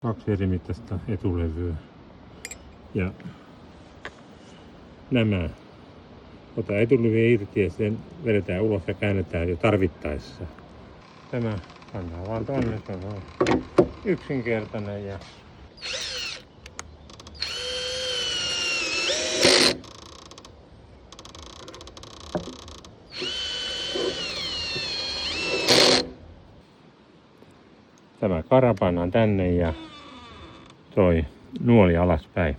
Kaksi eri mittaista etulevyä. Ja nämä. Ota etulevy irti ja sitten vedetään ulos ja käännetään jo tarvittaessa. Tämä pannaan vaan tonne, se on yksinkertainen ja tämä kara pannaan tänne ja toi nuoli alaspäin.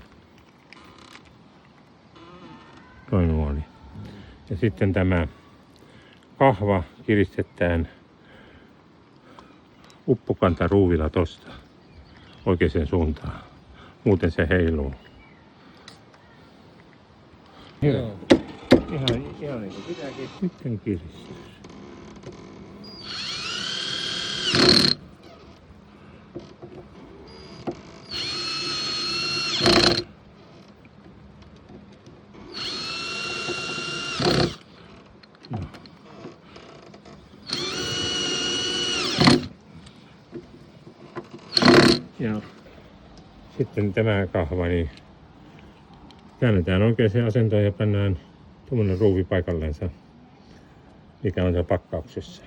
Toi nuoli. Ja sitten tämä kahva kiristetään uppokantaruuvilla tosta oikeaan suuntaan. Muuten se heiluu. Hyvä. Ihan niin kuin pitääkin. Sitten kiristys. Ja sitten tämä kahva, niin käännetään oikeaan asentoon ja pannaan tuommoinen ruuvi paikallensa, mikä on se pakkauksessa.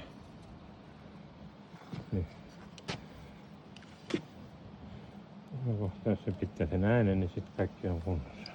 Niin. Jos se pitää sen äänen, niin sitten kaikki on kunnossa.